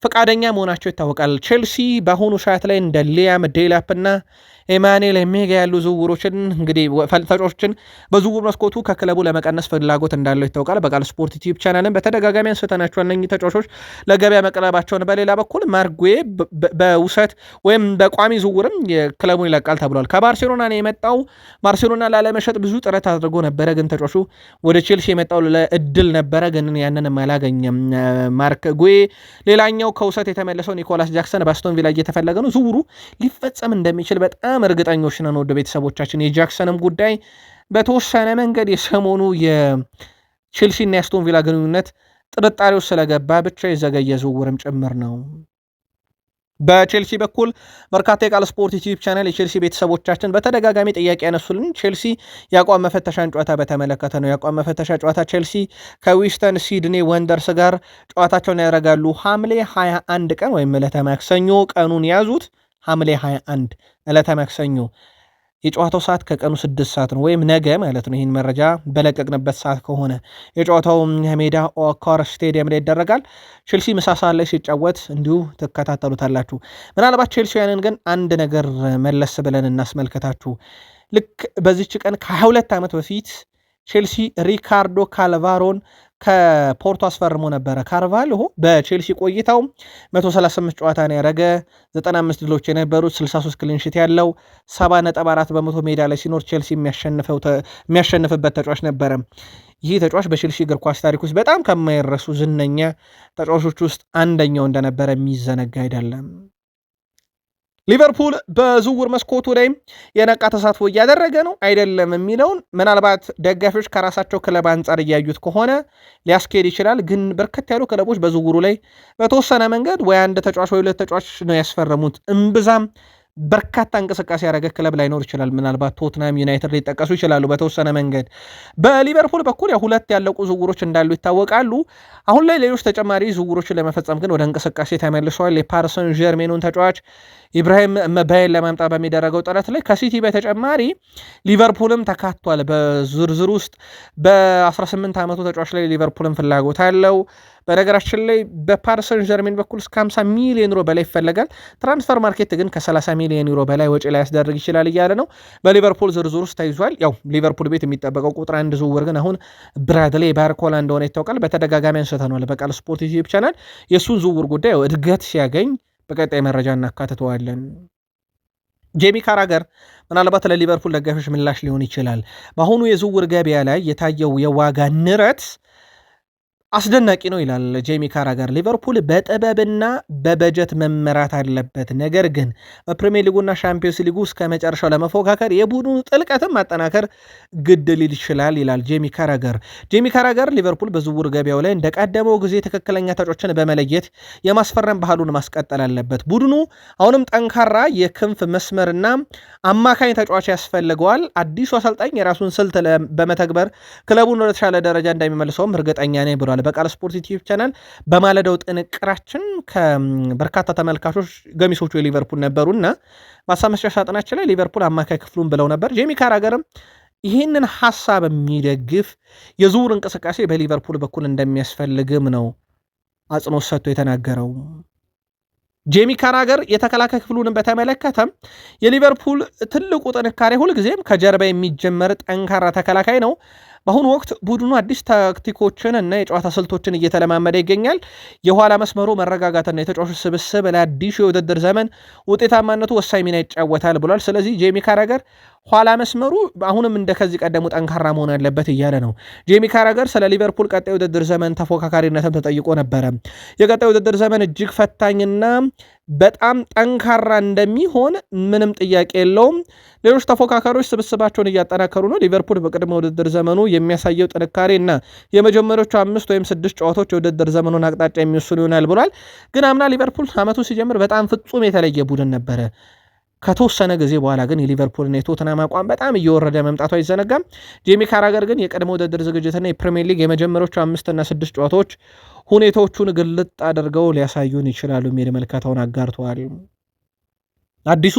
ፈቃደኛ መሆናቸው ይታወቃል። ቼልሲ በአሁኑ ሰዓት ላይ እንደ ሊያም ዴላፕ እና ኤማኑኤል ሜጋ ያሉ ዝውውሮችን እንግዲህ ተጫዋቾችን በዝውውር መስኮቱ ከክለቡ ለመቀነስ ፍላጎት እንዳለው ይታወቃል። በቃል ስፖርት ዩቲዩብ ቻናልን በተደጋጋሚ አንስተናቸው እነኚህ ተጫዋቾች ለገበያ መቅረባቸውን፣ በሌላ በኩል ማርጉዌ በውሰት ወይም በቋሚ ዝውውርም የክለቡን ይለቃል ተብሏል። ከባርሴሎና ነው የመጣው። ባርሴሎና ላለመሸጥ ብዙ ጥረት አድርጎ ነበረ፣ ግን ተጫዋቹ ወደ ቼልሲ የመጣው ለእድል ነበረ፣ ግን ያንንም አላገኘም። ማርክ ጉዌ ሌላኛው ሌላኛው ከውሰት የተመለሰው ኒኮላስ ጃክሰን በአስቶን ቪላ እየተፈለገ ነው። ዝውውሩ ሊፈጸም እንደሚችል በጣም እርግጠኞች ነን ወደ ቤተሰቦቻችን። የጃክሰንም ጉዳይ በተወሰነ መንገድ የሰሞኑ የቼልሲና የአስቶን ቪላ ግንኙነት ጥርጣሬው ስለገባ ብቻ የዘገየ ዝውውርም ጭምር ነው። በቼልሲ በኩል በርካታ የቃል ስፖርት ዩቲዩብ ቻናል የቼልሲ ቤተሰቦቻችን በተደጋጋሚ ጥያቄ ያነሱልን ቼልሲ የአቋም መፈተሻን ጨዋታ በተመለከተ ነው። የአቋም መፈተሻ ጨዋታ ቼልሲ ከዊስተን ሲድኒ ወንደርስ ጋር ጨዋታቸውን ያደርጋሉ ሐምሌ 21 ቀን ወይም ዕለተ ማክሰኞ። ቀኑን ያዙት፣ ሐምሌ 21 ዕለተ ማክሰኞ። የጨዋታው ሰዓት ከቀኑ 6 ሰዓት ነው፣ ወይም ነገ ማለት ነው። ይህን መረጃ በለቀቅንበት ሰዓት ከሆነ የጨዋታው ሜዳ ኦኮር ስቴዲየም ላይ ይደረጋል። ቼልሲ ምሳ ሰዓት ላይ ሲጫወት እንዲሁ ትከታተሉታላችሁ። ምናልባት ቼልሲያንን ግን አንድ ነገር መለስ ብለን እናስመልከታችሁ። ልክ በዚች ቀን ከ22 ዓመት በፊት ቼልሲ ሪካርዶ ካልቫሮን ከፖርቶ አስፈርሞ ነበረ። ካርቫልሆ በቼልሲ ቆይታው 138 ጨዋታ ነው ያደረገ፣ 95 ድሎች የነበሩት፣ 63 ክሊንሺት ያለው፣ 70.4 በመቶ ሜዳ ላይ ሲኖር ቼልሲ የሚያሸንፍበት ተጫዋች ነበረ። ይህ ተጫዋች በቼልሲ እግር ኳስ ታሪክ ውስጥ በጣም ከማይረሱ ዝነኛ ተጫዋቾች ውስጥ አንደኛው እንደነበረ የሚዘነጋ አይደለም። ሊቨርፑል በዝውውር መስኮቱ ላይ የነቃ ተሳትፎ እያደረገ ነው አይደለም የሚለውን ምናልባት ደጋፊዎች ከራሳቸው ክለብ አንጻር እያዩት ከሆነ ሊያስኬድ ይችላል። ግን በርከት ያሉ ክለቦች በዝውውሩ ላይ በተወሰነ መንገድ ወይ አንድ ተጫዋች ወይ ሁለት ተጫዋች ነው ያስፈረሙት። እምብዛም በርካታ እንቅስቃሴ ያደረገ ክለብ ላይኖር ይችላል። ምናልባት ቶትናም፣ ዩናይትድ ሊጠቀሱ ይችላሉ በተወሰነ መንገድ። በሊቨርፑል በኩል ሁለት ያለቁ ዝውውሮች እንዳሉ ይታወቃሉ። አሁን ላይ ሌሎች ተጨማሪ ዝውውሮችን ለመፈጸም ግን ወደ እንቅስቃሴ ተመልሰዋል። የፓሪሰን ዠርሜኑን ተጫዋች ኢብራሂም መባይን ለማምጣት በሚደረገው ጥረት ላይ ከሲቲ በተጨማሪ ሊቨርፑልም ተካቷል በዝርዝር ውስጥ። በ18 ዓመቱ ተጫዋች ላይ ሊቨርፑልም ፍላጎት አለው። በነገራችን ላይ በፓሪሰን ዠርሜን በኩል እስከ 50 ሚሊዮን ዩሮ በላይ ይፈለጋል። ትራንስፈር ማርኬት ግን ከ30 ሚሊዮን ዩሮ በላይ ወጪ ላይ ያስደርግ ይችላል እያለ ነው። በሊቨርፑል ዝርዝር ውስጥ ተይዟል። ሊቨርፑል ቤት የሚጠበቀው ቁጥር አንድ ዝውውር ግን አሁን ብራድሌ ባርኮላ እንደሆነ ይታወቃል። በተደጋጋሚ አንስተነዋል በቃል ስፖርት ዩቲዩብ ቻናል። የእሱን ዝውውር ጉዳይ እድገት ሲያገኝ በቀጣይ መረጃ እናካትተዋለን። ጄሚ ካራገር ምናልባት ለሊቨርፑል ደጋፊዎች ምላሽ ሊሆን ይችላል። በአሁኑ የዝውውር ገበያ ላይ የታየው የዋጋ ንረት አስደናቂ ነው ይላል ጄሚ ካራገር። ሊቨርፑል በጥበብና በበጀት መመራት አለበት፣ ነገር ግን በፕሪሚየር ሊጉና ሻምፒዮንስ ሊጉ እስከ መጨረሻው ለመፎካከር የቡድኑ ጥልቀትም ማጠናከር ግድ ሊል ይችላል ይላል ጄሚ ካራገር። ጄሚ ካራገር ሊቨርፑል በዝውውር ገበያው ላይ እንደቀደመው ጊዜ ትክክለኛ ተጫዋቾችን በመለየት የማስፈረም ባህሉን ማስቀጠል አለበት። ቡድኑ አሁንም ጠንካራ የክንፍ መስመርና አማካኝ ተጫዋች ያስፈልገዋል። አዲሱ አሰልጣኝ የራሱን ስልት በመተግበር ክለቡን ወደ ተሻለ ደረጃ እንደሚመልሰውም እርግጠኛ ነኝ ብሏል። በቃል ስፖርት ዩቲዩብ ቻናል በማለዳው ጥንቅራችን ከበርካታ ተመልካቾች ገሚሶቹ የሊቨርፑል ነበሩና በሀሳብ መስጫ ሳጥናችን ላይ ሊቨርፑል አማካይ ክፍሉን ብለው ነበር። ጄሚ ካራገርም ይህንን ሀሳብ የሚደግፍ የዝውውር እንቅስቃሴ በሊቨርፑል በኩል እንደሚያስፈልግም ነው አጽንኦት ሰጥቶ የተናገረው። ጄሚ ካራገር የተከላካይ ክፍሉን በተመለከተ የሊቨርፑል ትልቁ ጥንካሬ ሁልጊዜም ከጀርባ የሚጀመር ጠንካራ ተከላካይ ነው። በአሁኑ ወቅት ቡድኑ አዲስ ታክቲኮችን እና የጨዋታ ስልቶችን እየተለማመደ ይገኛል። የኋላ መስመሩ መረጋጋትና የተጫዋቾች ስብስብ ለአዲሱ የውድድር ዘመን ውጤታማነቱ ወሳኝ ሚና ይጫወታል ብሏል። ስለዚህ ጄሚ ካራገር ኋላ መስመሩ አሁንም እንደ ከዚህ ቀደሙ ጠንካራ መሆን ያለበት እያለ ነው። ጄሚ ካራገር ስለ ሊቨርፑል ቀጣይ ውድድር ዘመን ተፎካካሪነትም ተጠይቆ ነበረ። የቀጣይ ውድድር ዘመን እጅግ ፈታኝና በጣም ጠንካራ እንደሚሆን ምንም ጥያቄ የለውም። ሌሎች ተፎካካሪዎች ስብስባቸውን እያጠናከሩ ነው። ሊቨርፑል በቅድመ ውድድር ዘመኑ የሚያሳየው ጥንካሬ እና የመጀመሪያዎቹ 5 ወይም 6 ጨዋታዎች የውድድር ዘመኑን አቅጣጫ የሚወስኑ ይሆናል ብሏል። ግን አምና ሊቨርፑል ዓመቱ ሲጀምር በጣም ፍጹም የተለየ ቡድን ነበረ። ከተወሰነ ጊዜ በኋላ ግን የሊቨርፑልና የቶተንሃም አቋም በጣም እየወረደ መምጣቱ አይዘነጋም። ጄሚ ካራገር ግን የቅድመ ውድድር ዝግጅትና የፕሪሚየር ሊግ የመጀመሪያዎቹ 5 እና 6 ጨዋታዎች ሁኔታዎቹን ግልጥ አድርገው ሊያሳዩን ይችላሉ የሚል መልከታውን አጋርተዋል። አዲሱ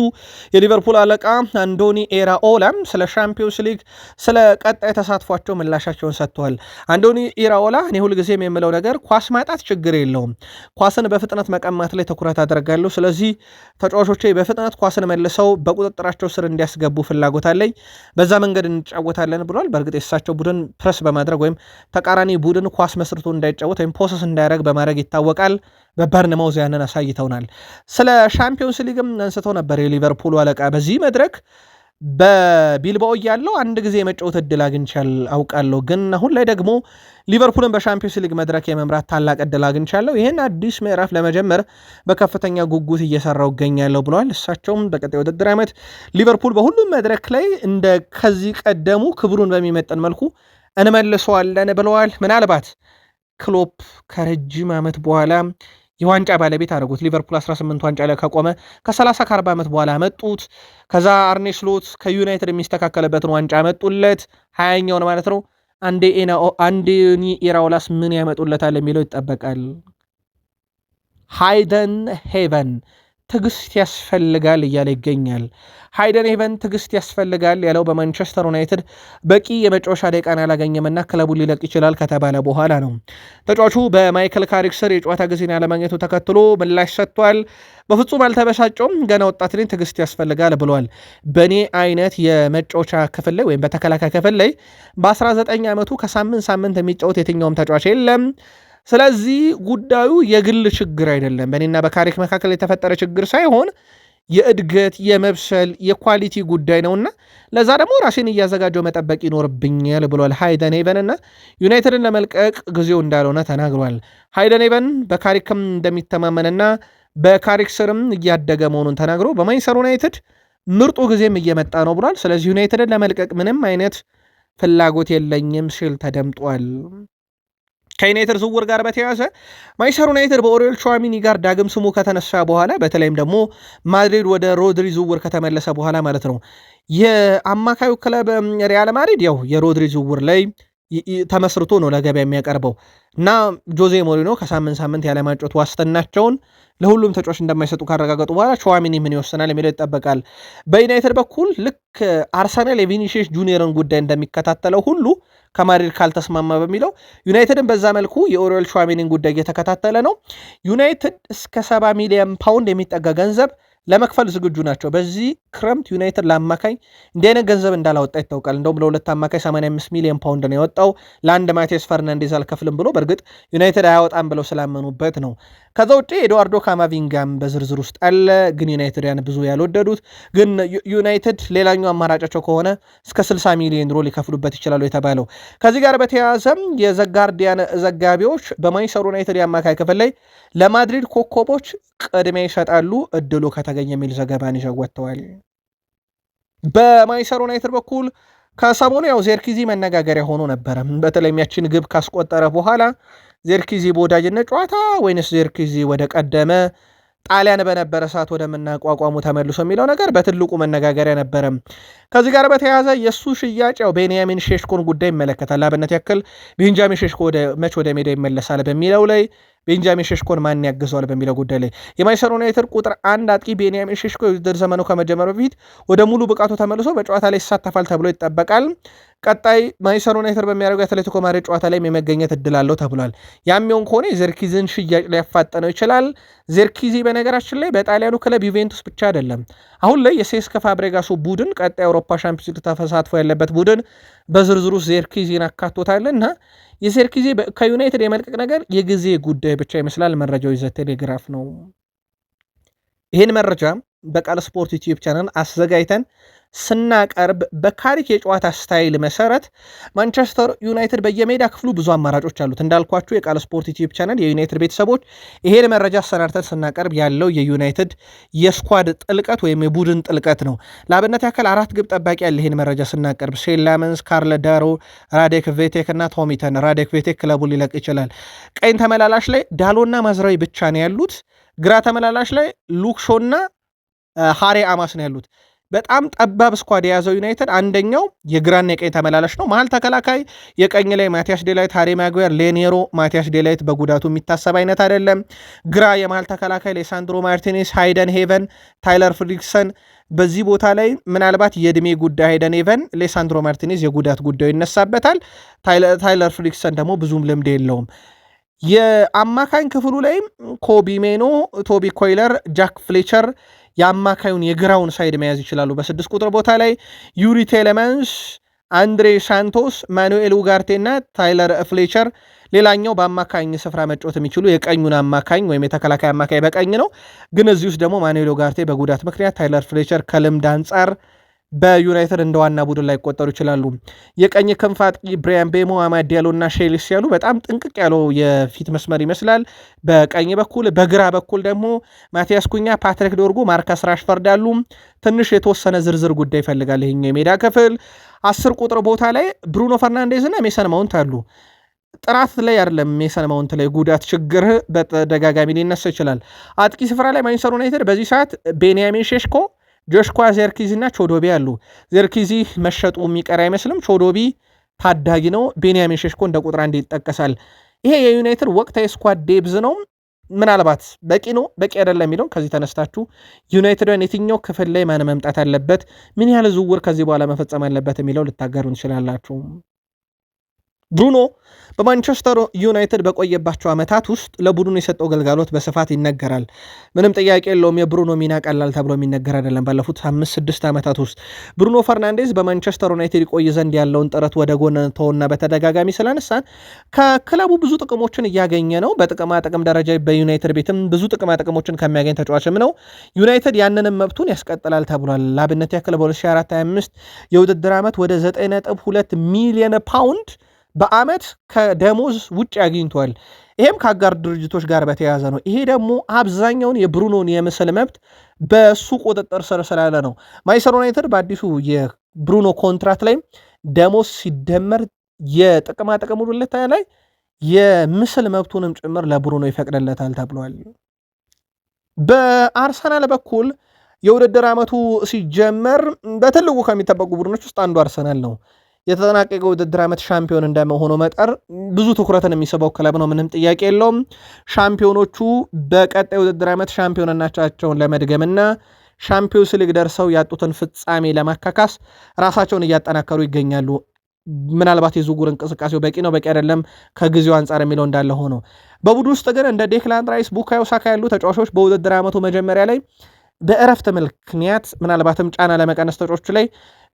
የሊቨርፑል አለቃ አንዶኒ ኢራኦላም ስለ ሻምፒዮንስ ሊግ ስለ ቀጣይ ተሳትፏቸው ምላሻቸውን ሰጥተዋል። አንዶኒ ኢራኦላ እኔ ሁልጊዜም የምለው ነገር ኳስ ማጣት ችግር የለውም፣ ኳስን በፍጥነት መቀማት ላይ ትኩረት አደርጋለሁ። ስለዚህ ተጫዋቾቼ በፍጥነት ኳስን መልሰው በቁጥጥራቸው ስር እንዲያስገቡ ፍላጎት አለኝ፣ በዛ መንገድ እንጫወታለን ብሏል። በእርግጥ የሳቸው ቡድን ፕረስ በማድረግ ወይም ተቃራኒ ቡድን ኳስ መስርቶ እንዳይጫወት ወይም ፖሰስ እንዳያደርግ በማድረግ ይታወቃል። በበርንማውዝ ያንን አሳይተውናል። ስለ ሻምፒዮንስ ሊግም አንስተው ነበር የሊቨርፑሉ አለቃ። በዚህ መድረክ በቢልባኦ ያለው አንድ ጊዜ የመጫወት እድል አውቃለሁ፣ ግን አሁን ላይ ደግሞ ሊቨርፑልን በሻምፒዮንስ ሊግ መድረክ የመምራት ታላቅ እድል አግኝቻለሁ። ይህን አዲስ ምዕራፍ ለመጀመር በከፍተኛ ጉጉት እየሰራው እገኛለሁ ብለዋል። እሳቸውም በቀጣይ ውድድር ዓመት ሊቨርፑል በሁሉም መድረክ ላይ እንደ ከዚህ ቀደሙ ክብሩን በሚመጠን መልኩ እንመልሰዋለን ብለዋል። ምናልባት ክሎፕ ከረጅም ዓመት በኋላ የዋንጫ ባለቤት አደረጉት። ሊቨርፑል 18 ዋንጫ ላይ ከቆመ ከ30 ከ40 ዓመት በኋላ መጡት። ከዛ አርኔ ስሎት ከዩናይትድ የሚስተካከልበትን ዋንጫ መጡለት፣ 20ኛውን ማለት ነው። አንዴኒ ኢራኦላስ ምን ያመጡለታል የሚለው ይጠበቃል። ሃይደን ሄቨን ትዕግስት ያስፈልጋል እያለ ይገኛል። ሃይደን ሄቨን ትዕግስት ያስፈልጋል ያለው በማንቸስተር ዩናይትድ በቂ የመጫወቻ ደቂቃን አላገኘምና ክለቡን ሊለቅ ይችላል ከተባለ በኋላ ነው። ተጫዋቹ በማይክል ካሪክ ስር የጨዋታ ጊዜን ያለማግኘቱ ተከትሎ ምላሽ ሰጥቷል። በፍጹም አልተበሳጨውም። ገና ወጣት ነኝ፣ ትዕግስት ያስፈልጋል ብሏል። በእኔ አይነት የመጫወቻ ክፍል ላይ ወይም በተከላካይ ክፍል ላይ በ19 ዓመቱ ከሳምንት የሚጫወት የትኛውም ተጫዋች የለም። ስለዚህ ጉዳዩ የግል ችግር አይደለም፣ በእኔና በካሪክ መካከል የተፈጠረ ችግር ሳይሆን የእድገት የመብሰል የኳሊቲ ጉዳይ ነውና ለዛ ደግሞ ራሴን እያዘጋጀው መጠበቅ ይኖርብኛል ብሏል ሃይደን ሄቨን እና ዩናይትድን ለመልቀቅ ጊዜው እንዳልሆነ ተናግሯል። ሃይደን ሄቨን በካሪክም እንደሚተማመንና በካሪክ ስርም እያደገ መሆኑን ተናግሮ በማንቸስተር ዩናይትድ ምርጡ ጊዜም እየመጣ ነው ብሏል። ስለዚህ ዩናይትድን ለመልቀቅ ምንም አይነት ፍላጎት የለኝም ሲል ተደምጧል። ከዩናይትድ ዝውውር ጋር በተያያዘ ማንቸስተር ዩናይትድ በኦሪዮል ቹዋሚኒ ጋር ዳግም ስሙ ከተነሳ በኋላ በተለይም ደግሞ ማድሪድ ወደ ሮድሪ ዝውውር ከተመለሰ በኋላ ማለት ነው የአማካዩ ክለብ ሪያል ማድሪድ ያው የሮድሪ ዝውውር ላይ ተመስርቶ ነው ለገበያ የሚያቀርበው እና ጆዜ ሞሪኖ ከሳምንት ያለማጮት ዋስትናቸውን ለሁሉም ተጫዋች እንደማይሰጡ ካረጋገጡ በኋላ ቹዋሚኒ ምን ይወስናል የሚለው ይጠበቃል። በዩናይትድ በኩል ልክ አርሰናል የቪኒሺየስ ጁኒየርን ጉዳይ እንደሚከታተለው ሁሉ ከማድሪድ ካልተስማማ በሚለው ዩናይትድን በዛ መልኩ የኦሪዮል ቹዋሚኒን ጉዳይ እየተከታተለ ነው። ዩናይትድ እስከ 70 ሚሊዮን ፓውንድ የሚጠጋ ገንዘብ ለመክፈል ዝግጁ ናቸው። በዚህ ክረምት ዩናይትድ ለአማካኝ እንዲህ አይነት ገንዘብ እንዳላወጣ ይታወቃል። እንደውም ለሁለት አማካኝ 85 ሚሊዮን ፓውንድ ነው የወጣው። ለአንድ ማቴስ ፈርናንዴዝ አልከፍልም ብሎ በእርግጥ ዩናይትድ አያወጣም ብለው ስላመኑበት ነው። ከዛ ውጭ ኤድዋርዶ ካማቪንጋም በዝርዝር ውስጥ አለ። ግን ዩናይትድያን ብዙ ያልወደዱት ግን ዩናይትድ ሌላኛው አማራጫቸው ከሆነ እስከ 60 ሚሊዮን ዩሮ ሊከፍሉበት ይችላሉ የተባለው። ከዚህ ጋር በተያያዘም የዘጋርዲያን ዘጋቢዎች በማንቸስተር ዩናይትድ የአማካይ ክፍል ላይ ለማድሪድ ኮከቦች ቅድሚያ ይሰጣሉ እድሉ ከተገኘ የሚል ዘገባን ይዘው ወጥተዋል። በማንቸስተር ዩናይትድ በኩል ከሰሞኑ ያው ዜርኪዚ መነጋገሪያ ሆኖ ነበረ። በተለይም ያችን ግብ ካስቆጠረ በኋላ ዜርኪዚ በወዳጅነት ጨዋታ ወይንስ ዜርኪዚ ወደ ቀደመ ጣሊያን በነበረ ሰዓት ወደምናቋቋሙ ተመልሶ የሚለው ነገር በትልቁ መነጋገሪያ ነበረ። ከዚህ ጋር በተያያዘ የእሱ ሽያጭ ያው ቤንያሚን ሼሽኮን ጉዳይ ይመለከታል። አብነት ያክል ቤንጃሚን ሼሽኮ መች ወደ ሜዳ ይመለሳል በሚለው ላይ ቤንጃሚን ሼሽኮን ማን ያግዘዋል በሚለው ጉዳይ ላይ የማንቸስተር ዩናይትድ ቁጥር አንድ አጥቂ ቤንያሚን ሼሽኮ የውድድር ዘመኑ ከመጀመሩ በፊት ወደ ሙሉ ብቃቱ ተመልሶ በጨዋታ ላይ ይሳተፋል ተብሎ ይጠበቃል። ቀጣይ ማንቸስተር ዩናይትድ በሚያደርገው የአትሌቲኮ ማድሪድ ጨዋታ ላይ የመገኘት እድል አለው ተብሏል። ያሚውን ከሆነ የዜርኪዚን ሽያጭ ሊያፋጠነው ይችላል። ዜርኪዚ በነገራችን ላይ በጣሊያኑ ክለብ ዩቬንቱስ ብቻ አይደለም፣ አሁን ላይ የሴስክ ፋብሬጋሱ ቡድን ቀጣይ አውሮፓ ሻምፒዮንስ ሊግ ተሳትፎ ያለበት ቡድን በዝርዝሩ ዜርኪዚን አካቶታልና የዜርኪዚ ከዩናይትድ የመልቀቅ ነገር የጊዜ ጉዳይ ብቻ ይመስላል። መረጃው ይዘት ቴሌግራፍ ነው። ይህን መረጃ በቃል ስፖርት ዩቲዩብ ቻናል አዘጋጅተን ስናቀርብ በካሪክ የጨዋታ ስታይል መሰረት ማንቸስተር ዩናይትድ በየሜዳ ክፍሉ ብዙ አማራጮች አሉት። እንዳልኳችሁ የቃል ስፖርት ዩቲዩብ ቻናል የዩናይትድ ቤተሰቦች ይሄን መረጃ አሰናድተን ስናቀርብ ያለው የዩናይትድ የስኳድ ጥልቀት ወይም የቡድን ጥልቀት ነው። ለአብነት ያክል 4 ግብ ጠባቂ ያለ ይሄን መረጃ ስናቀርብ ሼን ላመንስ፣ ካርለ ዳሮ፣ ራዴክ ቬቴክ እና ቶሚተን። ራዴክ ቬቴክ ክለቡን ሊለቅ ይችላል። ቀኝ ተመላላሽ ላይ ዳሎና ማዝራዊ ብቻ ነው ያሉት። ግራ ተመላላሽ ላይ ሉክሾና ሃሬ አማስ ነው ያሉት። በጣም ጠባብ ስኳድ የያዘው ዩናይትድ አንደኛው የግራና የቀኝ ተመላላሽ ነው። መሀል ተከላካይ የቀኝ ላይ ማቲያስ ዴላይት፣ ሃሪ ማጓየር፣ ሌኔሮ፣ ማቲያስ ዴላይት በጉዳቱ የሚታሰብ አይነት አይደለም። ግራ የመሀል ተከላካይ ሌሳንድሮ ማርቲኔስ፣ ሃይደን ሄቨን፣ ታይለር ፍሪድሰን። በዚህ ቦታ ላይ ምናልባት የእድሜ ጉዳይ ሃይደን ሄቨን፣ ሌሳንድሮ ማርቲኔስ የጉዳት ጉዳዩ ይነሳበታል። ታይለር ፍሪድሰን ደግሞ ብዙም ልምድ የለውም። የአማካኝ ክፍሉ ላይም ኮቢ ሜኖ፣ ቶቢ ኮይለር፣ ጃክ ፍሌቸር የአማካዩን የግራውን ሳይድ መያዝ ይችላሉ። በ6 ቁጥር ቦታ ላይ ዩሪ ቴሌማንስ፣ አንድሬ ሳንቶስ፣ ማኑኤል ኡጋርቴ እና ታይለር ፍሌቸር ሌላኛው በአማካኝ ስፍራ መጫወት የሚችሉ የቀኙን አማካኝ ወይም የተከላካይ አማካኝ በቀኝ ነው። ግን እዚህ ውስጥ ደግሞ ማኑኤል ኡጋርቴ በጉዳት ምክንያት፣ ታይለር ፍሌቸር ከልምድ አንጻር በዩናይትድ እንደ ዋና ቡድን ላይ ቆጠሩ ይችላሉ። የቀኝ ክንፍ አጥቂ ብሪያን ቤሞ፣ አማድ ዲያሎ እና ሼሊስ ያሉ በጣም ጥንቅቅ ያለው የፊት መስመር ይመስላል በቀኝ በኩል። በግራ በኩል ደግሞ ማቲያስ ኩኛ፣ ፓትሪክ ዶርጉ፣ ማርከስ ራሽፈርድ አሉ። ትንሽ የተወሰነ ዝርዝር ጉዳይ ይፈልጋል ይሄኛው የሜዳ ክፍል። 10 ቁጥር ቦታ ላይ ብሩኖ ፈርናንዴዝ እና ሜሰን ማውንት አሉ። ጥራት ላይ አይደለም ሜሰን ማውንት ላይ ጉዳት ችግር በተደጋጋሚ ሊነሳ ይችላል። አጥቂ ስፍራ ላይ ማንቸስተር ዩናይትድ በዚህ ሰዓት ቤንያሚን ሼሽኮ፣ ጆሽኳ ዜርኪዚ እና ቾዶቢ አሉ። ዜርኪዚ መሸጡ የሚቀር አይመስልም። ቾዶቢ ታዳጊ ነው። ቤንያሚን ሼሽኮ እንደ ቁጥር 1 ይጠቀሳል። ይሄ የዩናይትድ ወቅታዊ ስኳድ ዴብዝ ነው። ምናልባት በቂ ነው በቂ አይደለም የሚለው ከዚህ ተነስታችሁ ዩናይትድን የትኛው ክፍል ላይ ማን መምጣት አለበት፣ ምን ያህል ዝውውር ከዚህ በኋላ መፈጸም አለበት የሚለው ልታጋሩን ትችላላችሁ። ብሩኖ በማንቸስተር ዩናይትድ በቆየባቸው ዓመታት ውስጥ ለቡድኑ የሰጠው ግልጋሎት በስፋት ይነገራል። ምንም ጥያቄ የለውም። የብሩኖ ሚና ቀላል ተብሎ የሚነገር አይደለም። ባለፉት 5-6 ዓመታት ውስጥ ብሩኖ ፈርናንዴዝ በማንቸስተር ዩናይትድ ይቆይ ዘንድ ያለውን ጥረት ወደ ጎን ተውና በተደጋጋሚ ስላነሳን ከክለቡ ብዙ ጥቅሞችን እያገኘ ነው። በጥቅማ ጥቅም ደረጃ በዩናይትድ ቤትም ብዙ ጥቅማ ጥቅሞችን ከሚያገኝ ተጫዋችም ነው። ዩናይትድ ያንንም መብቱን ያስቀጥላል ተብሏል። ላብነት ያክል በ2024/25 የውድድር ዓመት ወደ 9.2 ሚሊዮን ፓውንድ በአመት ከደሞዝ ውጭ አግኝቷል። ይሄም ከአጋር ድርጅቶች ጋር በተያያዘ ነው። ይሄ ደግሞ አብዛኛውን የብሩኖን የምስል መብት በሱ ቁጥጥር ስር ስላለ ነው። ማንቸስተር ዩናይትድ በአዲሱ የብሩኖ ኮንትራት ላይ ደሞዝ ሲደመር የጥቅማ ጥቅም ውለት ላይ የምስል መብቱንም ጭምር ለብሩኖ ይፈቅድለታል ተብሏል። በአርሰናል በኩል የውድድር ዓመቱ ሲጀመር በትልቁ ከሚጠበቁ ቡድኖች ውስጥ አንዱ አርሰናል ነው። የተጠናቀቀው ውድድር ዓመት ሻምፒዮን እንደመሆኑ መጠር ብዙ ትኩረትን የሚስበው ክለብ ነው። ምንም ጥያቄ የለውም። ሻምፒዮኖቹ በቀጣይ ውድድር ዓመት ሻምፒዮንነታቸውን ለመድገምና ሻምፒዮንስ ሊግ ደርሰው ያጡትን ፍጻሜ ለማካካስ ራሳቸውን እያጠናከሩ ይገኛሉ። ምናልባት የዝውውር እንቅስቃሴው በቂ ነው በቂ አይደለም ከጊዜው አንጻር የሚለው እንዳለ ሆኖ በቡድን ውስጥ ግን እንደ ዴክላን ራይስ፣ ቡካዮ ሳካ ያሉ ተጫዋቾች በውድድር ዓመቱ መጀመሪያ ላይ በእረፍት ምክንያት ምናልባትም ጫና ለመቀነስ ተጫዋቾች ላይ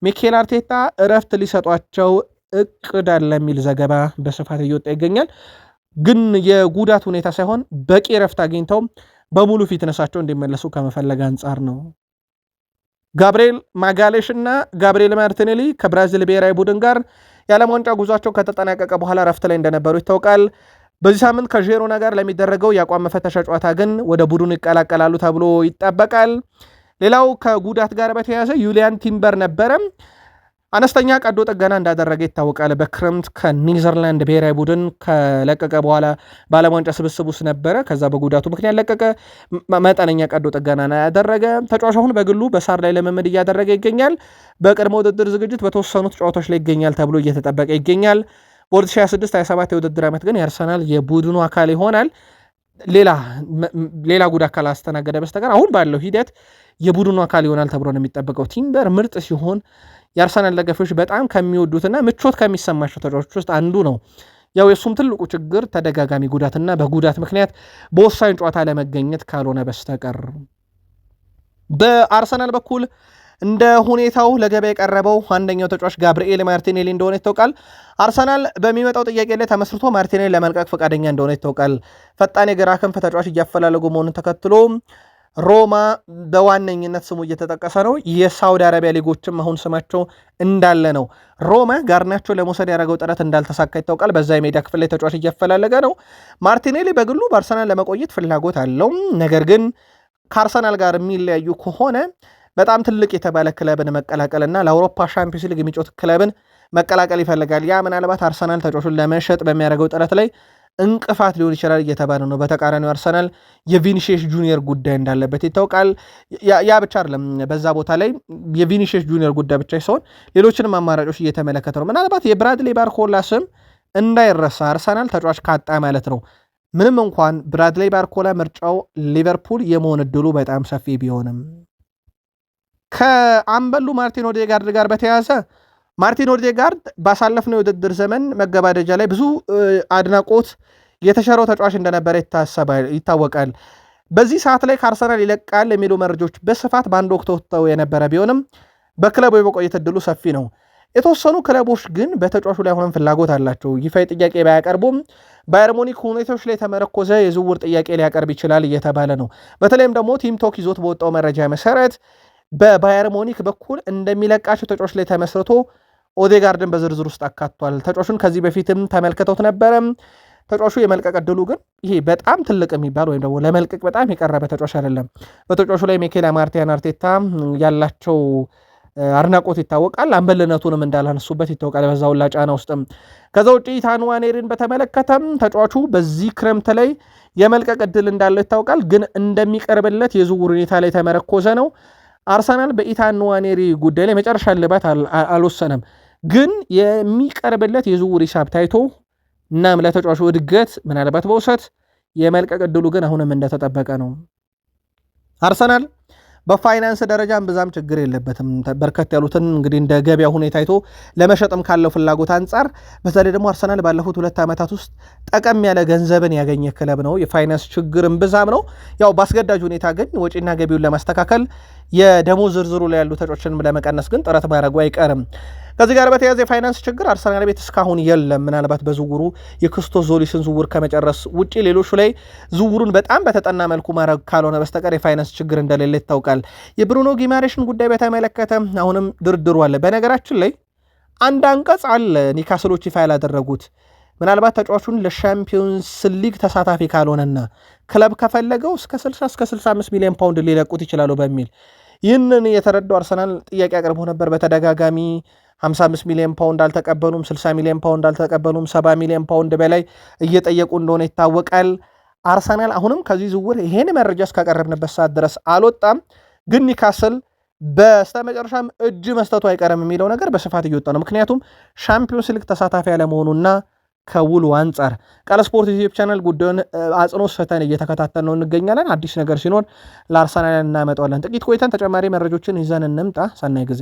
ሚኬል አርቴታ እረፍት ሊሰጧቸው እቅድ አለ የሚል ዘገባ በስፋት እየወጣ ይገኛል። ግን የጉዳት ሁኔታ ሳይሆን በቂ እረፍት አግኝተው በሙሉ ፊትነሳቸው እንዲመለሱ ከመፈለግ አንጻር ነው። ጋብሪኤል ማጋሌሽ እና ጋብሪኤል ማርቲኔሊ ከብራዚል ብሔራዊ ቡድን ጋር የዓለም ዋንጫ ጉዟቸው ከተጠናቀቀ በኋላ እረፍት ላይ እንደነበሩ ይታወቃል። በዚህ ሳምንት ከዢሮና ጋር ለሚደረገው የአቋም መፈተሻ ጨዋታ ግን ወደ ቡድኑ ይቀላቀላሉ ተብሎ ይጠበቃል። ሌላው ከጉዳት ጋር በተያያዘ ዩሊያን ቲምበር ነበረ። አነስተኛ ቀዶ ጥገና እንዳደረገ ይታወቃል። በክረምት ከኒዘርላንድ ብሔራዊ ቡድን ከለቀቀ በኋላ በዓለም ዋንጫ ስብስብ ውስጥ ነበረ። ከዛ በጉዳቱ ምክንያት ለቀቀ። መጠነኛ ቀዶ ጥገና ያደረገ ተጫዋች አሁን በግሉ በሳር ላይ ልምምድ እያደረገ ይገኛል። በቅድመ ውድድር ዝግጅት በተወሰኑት ጨዋታዎች ላይ ይገኛል ተብሎ እየተጠበቀ ይገኛል። በ2026/27 የውድድር ዓመት ግን የአርሰናል የቡድኑ አካል ይሆናል። ሌላ ጉዳት ካላስተናገደ በስተቀር አሁን ባለው ሂደት የቡድኑ አካል ይሆናል ተብሎ ነው የሚጠበቀው። ቲምበር ምርጥ ሲሆን የአርሰናል ደጋፊዎች በጣም ከሚወዱትና ምቾት ከሚሰማቸው ተጫዋቾች ውስጥ አንዱ ነው። ያው የእሱም ትልቁ ችግር ተደጋጋሚ ጉዳትና በጉዳት ምክንያት በወሳኝ ጨዋታ ለመገኘት ካልሆነ በስተቀር በአርሰናል በኩል እንደ ሁኔታው ለገበያ የቀረበው አንደኛው ተጫዋች ጋብሪኤል ማርቲኔሊ እንደሆነ ይታወቃል። አርሰናል በሚመጣው ጥያቄ ላይ ተመስርቶ ማርቲኔሊ ለመልቀቅ ፈቃደኛ እንደሆነ ይታወቃል። ፈጣን የግራ ክንፍ ተጫዋች እያፈላለጉ መሆኑን ተከትሎ ሮማ በዋነኝነት ስሙ እየተጠቀሰ ነው። የሳውዲ አረቢያ ሊጎችም አሁን ስማቸው እንዳለ ነው። ሮማ ጋርናቾን ለመውሰድ ያደረገው ጥረት እንዳልተሳካ ይታወቃል። በዛ የሜዳ ክፍል ላይ ተጫዋች እያፈላለገ ነው። ማርቲኔሊ በግሉ በአርሰናል ለመቆየት ፍላጎት አለው። ነገር ግን ከአርሰናል ጋር የሚለያዩ ከሆነ በጣም ትልቅ የተባለ ክለብን መቀላቀልና ለአውሮፓ ሻምፒዮንስ ሊግ የሚጮት ክለብን መቀላቀል ይፈልጋል። ያ ምናልባት አርሰናል ተጫዋቹን ለመሸጥ በሚያደርገው ጥረት ላይ እንቅፋት ሊሆን ይችላል እየተባለ ነው። በተቃራኒው አርሰናል የቪኒሺየስ ጁኒየር ጉዳይ እንዳለበት ይታወቃል። ያ ብቻ አይደለም፣ በዛ ቦታ ላይ የቪኒሺየስ ጁኒየር ጉዳይ ብቻ ሲሆን ሌሎችንም አማራጮች እየተመለከተ ነው። ምናልባት የብራድሊ ባርኮላ ስም እንዳይረሳ አርሰናል ተጫዋች ካጣ ማለት ነው። ምንም እንኳን ብራድሊ ባርኮላ ምርጫው ሊቨርፑል የመሆን እድሉ በጣም ሰፊ ቢሆንም ከአምበሉ ማርቲን ኦዴጋርድ ጋር በተያያዘ ማርቲን ኦዴጋርድ ባሳለፍነው የውድድር ዘመን መገባደጃ ላይ ብዙ አድናቆት የተሸረው ተጫዋች እንደነበረ ይታወቃል። በዚህ ሰዓት ላይ ከአርሰናል ይለቃል የሚሉ መረጃዎች በስፋት በአንድ ወቅት ወጥተው የነበረ ቢሆንም በክለቡ የመቆየት እድሉ ሰፊ ነው። የተወሰኑ ክለቦች ግን በተጫዋቹ ላይ አሁንም ፍላጎት አላቸው። ይፋዊ ጥያቄ ባያቀርቡም ባየር ሙኒክ ሁኔታዎች ላይ ተመረኮዘ የዝውውር ጥያቄ ሊያቀርብ ይችላል እየተባለ ነው። በተለይም ደግሞ ቲም ቶክ ይዞት በወጣው መረጃ መሰረት በባየር ሙኒክ በኩል እንደሚለቃቸው ተጫዋች ላይ ተመስርቶ ኦዴጋርድን በዝርዝር ውስጥ አካቷል። ተጫዋቹን ከዚህ በፊትም ተመልክተውት ነበረ። ተጫዋቹ የመልቀቅ ዕድሉ ግን ይሄ በጣም ትልቅ የሚባል ወይም ደግሞ ለመልቀቅ በጣም የቀረበ ተጫዋች አይደለም። በተጫዋቹ ላይ ሚኬል አርቴታ ያላቸው አድናቆት ይታወቃል። አምበልነቱንም እንዳላነሱበት ይታወቃል። በዛ ሁላ ጫና ውስጥም ከዛ ውጭ ኢታን ንዋኔሪን በተመለከተም ተጫዋቹ በዚህ ክረምት ላይ የመልቀቅ ዕድል እንዳለው ይታወቃል። ግን እንደሚቀርብለት የዝውውር ሁኔታ ላይ ተመረኮዘ ነው። አርሰናል በኢታን ንዋኔሪ ጉዳይ ላይ መጨረሻ ልባት አልወሰነም። ግን የሚቀርብለት የዝውውር ሂሳብ ታይቶ እናም ለተጫዋቹ እድገት ምናልባት በውሰት የመልቀቅ ዕድሉ ግን አሁንም እንደተጠበቀ ነው። አርሰናል በፋይናንስ ደረጃም ብዛም ችግር የለበትም። በርከት ያሉትን እንግዲህ እንደ ገበያ ሁኔታ አይቶ ለመሸጥም ካለው ፍላጎት አንጻር፣ በተለይ ደግሞ አርሰናል ባለፉት 2 ዓመታት ውስጥ ጠቀም ያለ ገንዘብን ያገኘ ክለብ ነው። የፋይናንስ ችግርም ብዛም ነው። ያው በአስገዳጅ ሁኔታ ግን ወጪና ገቢውን ለማስተካከል የደሞዝ ዝርዝሩ ላይ ያሉ ተጫዋቾችን ለመቀነስ ግን ጥረት ማድረጉ አይቀርም። ከዚህ ጋር በተያያዘ የፋይናንስ ችግር አርሰናል ቤት እስካሁን የለም። ምናልባት በዝውውሩ የክርስቶስ ዞሊስን ዝውውር ከመጨረስ ውጪ ሌሎቹ ላይ ዝውውሩን በጣም በተጠና መልኩ ማድረግ ካልሆነ በስተቀር የፋይናንስ ችግር እንደሌለ ይታወቃል። የብሩኖ ጊማሬሽን ጉዳይ በተመለከተ አሁንም ድርድሩ አለ። በነገራችን ላይ አንድ አንቀጽ አለ ኒውካስሎች ይፋ ያላደረጉት ምናልባት ተጫዋቹን ለሻምፒዮንስ ሊግ ተሳታፊ ካልሆነና ክለብ ከፈለገው እስከ 60 እስከ 65 ሚሊዮን ፓውንድ ሊለቁት ይችላሉ በሚል ይህንን የተረዳው አርሰናል ጥያቄ አቅርቦ ነበር በተደጋጋሚ 55 ሚሊዮን ፓውንድ አልተቀበሉም፣ 60 ሚሊዮን ፓውንድ አልተቀበሉም፣ 70 ሚሊዮን ፓውንድ በላይ እየጠየቁ እንደሆነ ይታወቃል። አርሰናል አሁንም ከዚህ ዝውውር ይሄን መረጃ እስካቀረብንበት ሰዓት ድረስ አልወጣም። ግን ኒውካስል በስተመጨረሻም እጅ መስጠቱ አይቀርም የሚለው ነገር በስፋት እየወጣ ነው። ምክንያቱም ሻምፒዮንስ ሊግ ተሳታፊ ያለመሆኑና ከውሉ አንጻር ቃል ስፖርት ዩቲዩብ ቻናል ጉዳዩን አጽንኦት ሰጥተን እየተከታተል ነው እንገኛለን። አዲስ ነገር ሲኖር ለአርሰናል እናመጣዋለን። ጥቂት ቆይተን ተጨማሪ መረጃዎችን ይዘን እንምጣ። ሰናይ ጊዜ